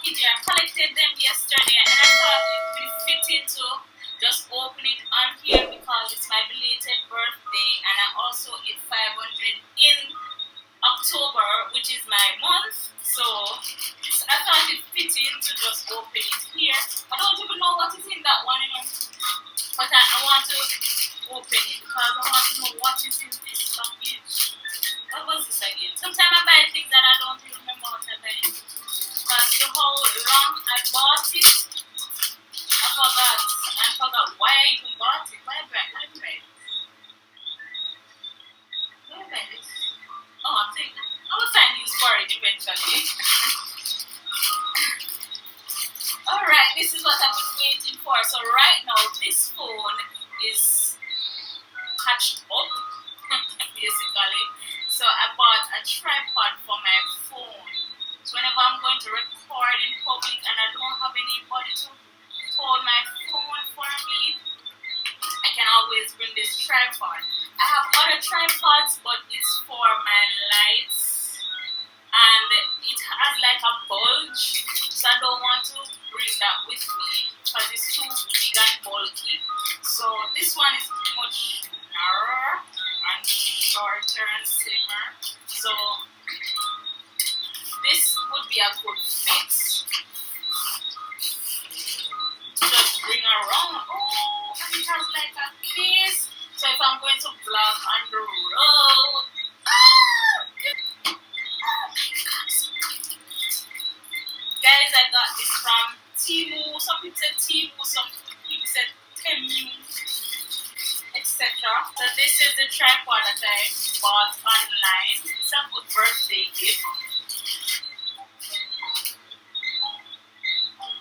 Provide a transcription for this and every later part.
packaging. I collected them yesterday and I thought it would be fitting to just open it on here because it's my belated birthday and I also hit 500 in October, which is my month. So I thought it fitting to just open it here. I don't even know what is in that one, you know. But I want to open it because I want to know what is in this package. What was this again? Sometimes I buy things and I don't even remember what I buy. Because the whole long I bought it, I forgot why I even bought it. Why I buy it? Oh, I think I will find use for it eventually. Alright, this is what I've been waiting for. So right now this phone is catched up basically. So I bought a tripod for my phone. So whenever I'm going to record in public and I don't have anybody to hold my phone for me, I can always bring this tripod. I have other tripods, but it's for my lights and it has like a bulge, so I don't want to bring that with me because it's too big and bulky. So this one is much narrower and shorter and slimmer. So this would be a good fit. Just bring around. Oh, and it has like a case. So if I'm going to vlog on the road, guys, I got this from Temu. Some people said Temu, some people said Temu, etc. So this is the tripod that I bought online. It's a good birthday gift.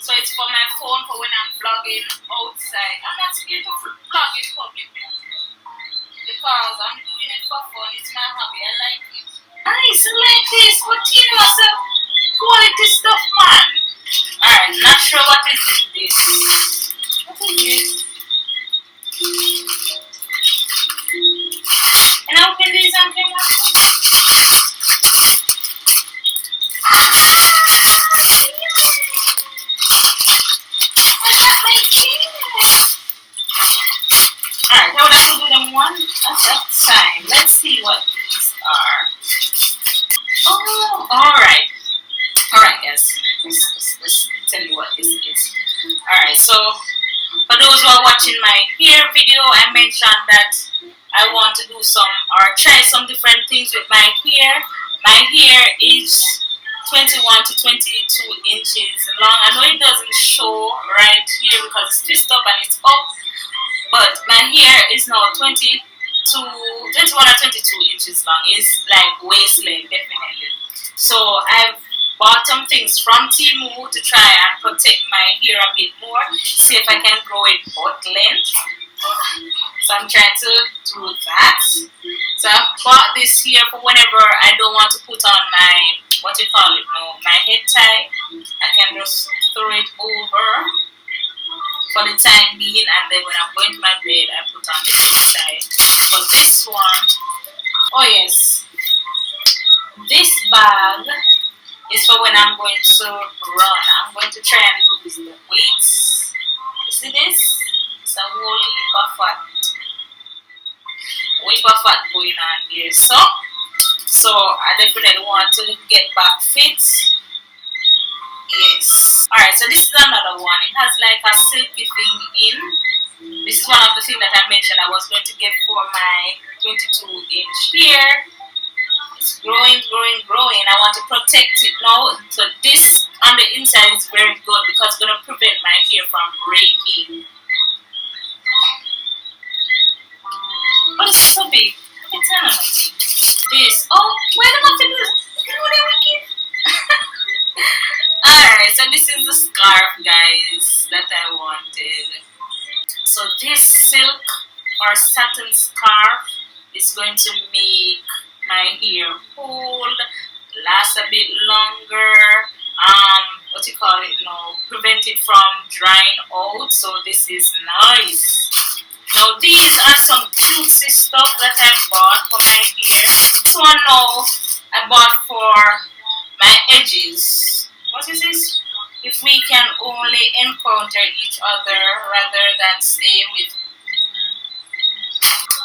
So it's for my phone for when I'm vlogging outside. I'm not scared to vlog in public because I'm doing it for fun. It's my hobby. I like it. Nice, I like this. What you know, some quality stuff, man. Alright, not sure what is this. What is this? And I open these and come out. Alright, now let's do them one at a time. Let's see what these are. Oh, alright. Alright, guys. Let's tell you what this is. Alright, so for those who are watching my hair video, I mentioned that I want to do some or try some different things with my hair. My hair is 21 to 22 inches long. I know it doesn't show right here because it's twisted up and it's up, but my hair is now 21 or 22 inches long. It's like waist length, definitely. So I've bought some things from Temu to try and protect my hair a bit more. See if I can grow it butt length. So I'm trying to do that. So I bought this here for whenever I don't want to put on my, what you call it now, my head tie. I can just throw it over for the time being, and then when I'm going to my bed, I put on the head tie. So this one, oh yes, this bag is for when I'm going to run. I'm going to try and lose the weight. You see this? It's a whole heap of fat going on here. So I definitely want to get back fit. Yes. Alright, so this is another one. It has like a silky thing in. This is one of the things that I mentioned I was going to get for my 22-inch hair. It's growing. I want to protect it now. So this on the inside is very good because it's going to prevent my hair from breaking. But it's so big. It's this. Oh, why do I have to do this? You know what I wicked? Alright, so this is the scarf, guys, that I wanted. So this silk or satin scarf is going to make my hair hold, last a bit longer, what you call it now, prevent it from drying out. So this is nice. Now these are some cutesy stuff that I bought for my hair. This one now I bought for my edges. What is this? if we can only encounter each other rather than stay with.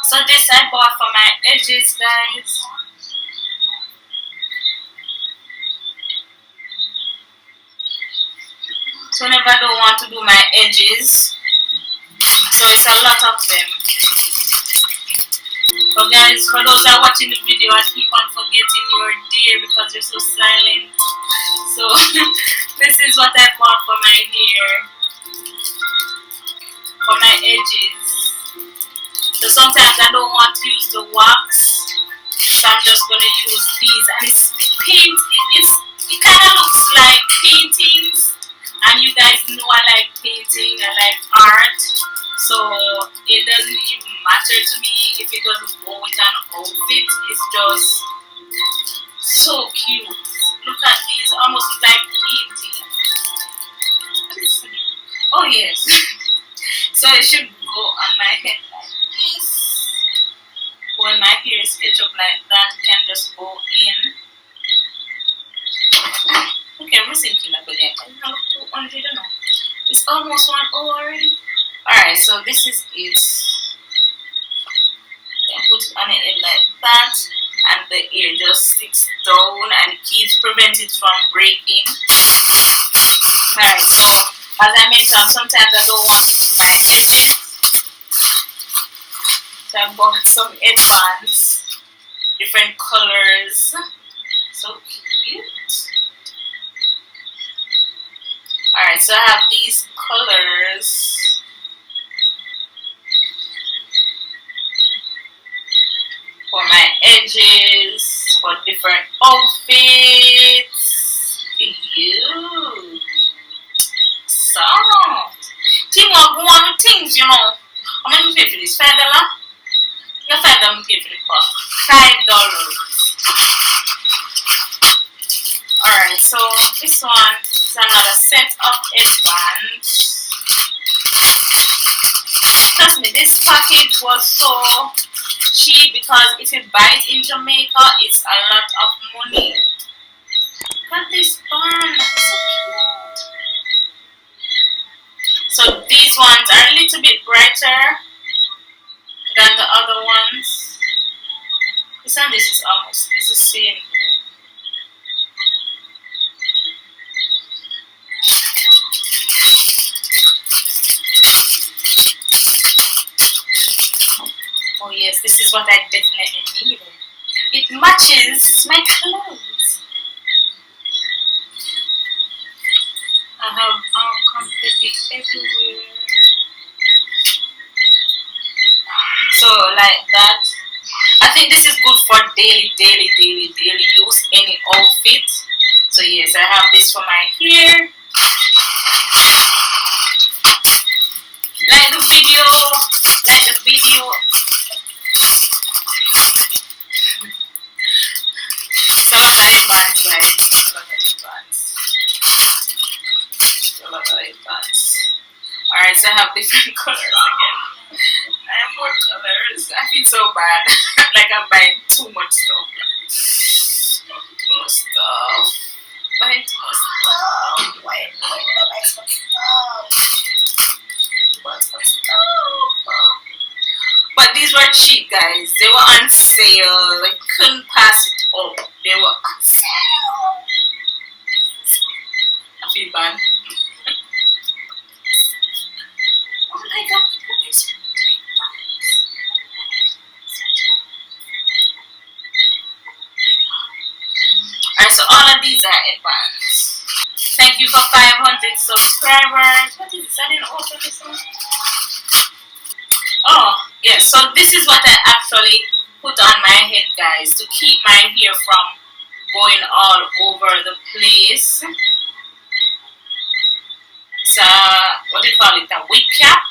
So this I bought for my edges, guys. So whenever I don't want to do my edges, so it's a lot of them. So guys, for those that are watching the video, I keep on forgetting you're there because you're so silent. So this is what I bought for my hair, for my edges. So sometimes I don't want to use the wax, so I'm just gonna use these. And it's paint. It kind of looks like paintings, and you guys know I like painting. I like art, so it doesn't even matter to me if it doesn't go with an outfit. It's just so cute. Look at these, almost like painting. Oh yes. So it should go on my head like this. When my hair is sketched up like that, it can just go in. Okay, I'm thinking about it. I have 200, I don't know. It's almost 1 hour already. Alright, so this is it. Then put it on the head like that, and the hair just sticks down and it keeps prevents it from breaking. Alright, so as I mentioned, sometimes I don't want to do my edges. So I bought some headbands, different colors. So cute. Alright, so I have these colors. For my edges, for different outfits. Cute. Soft. Temu, go on with things, you know. How much you pay for this? $5? You $5 pay for the cost. $5. Alright, so this one is another set of headbands. Trust me, this package was so cheap because if you buy it in Jamaica, it's a lot of money. Look at this band, so cute. So these ones are a little bit brighter than the other ones. This one, this is almost, it's the same. Oh yes, this is what I definitely needed. It matches my clothes. I have confetti everywhere. So like that. I think this is good for daily use, any outfit. So yes, I have this for my hair. Like the video. It's a lot of headbands, guys. It's a lot of headbands. It's a lot of headbands. Alright, so I have different colors again. I have more colors. I feel so bad. Like I'm buying too much stuff. Too much stuff. Buying too much stuff. Why did I buy so much stuff? Too much stuff. But these were cheap, guys. They were on sale. I couldn't pass it up. They were on sale. I feel bad. Oh my god. Alright, so all of these are headbands. Thank you for 500 subscribers. What is this? I didn't open this one. Oh, yeah. So this is what I actually put on my head, guys, to keep my hair from going all over the place. It's a, what do you call it? A wig cap.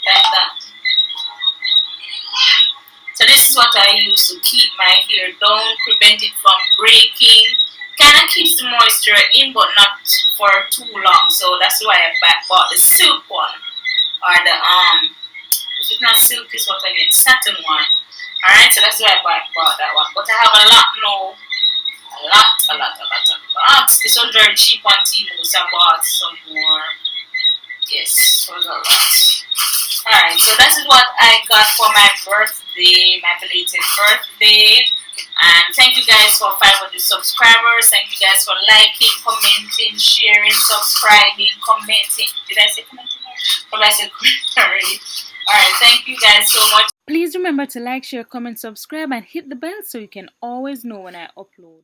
Like that. So this is what I use to keep my hair down, prevent it from breaking. Kind of keeps the moisture in, but not for too long. So that's why I bought the silk one, or the if it's not silk, it's what again? Satin one. All Alright, so that's why I bought that one. But I have a lot now. A lot. This was very cheap on Temu, so I bought some more. Yes, it was a lot. Alright, so that is what I got for my birthday, my belated birthday. And thank you guys for 500 subscribers. Thank you guys for liking, commenting, sharing, subscribing, commenting. Did I say commenting? Probably I said commenting already. Alright, thank you guys so much. Please remember to like, share, comment, subscribe, and hit the bell so you can always know when I upload.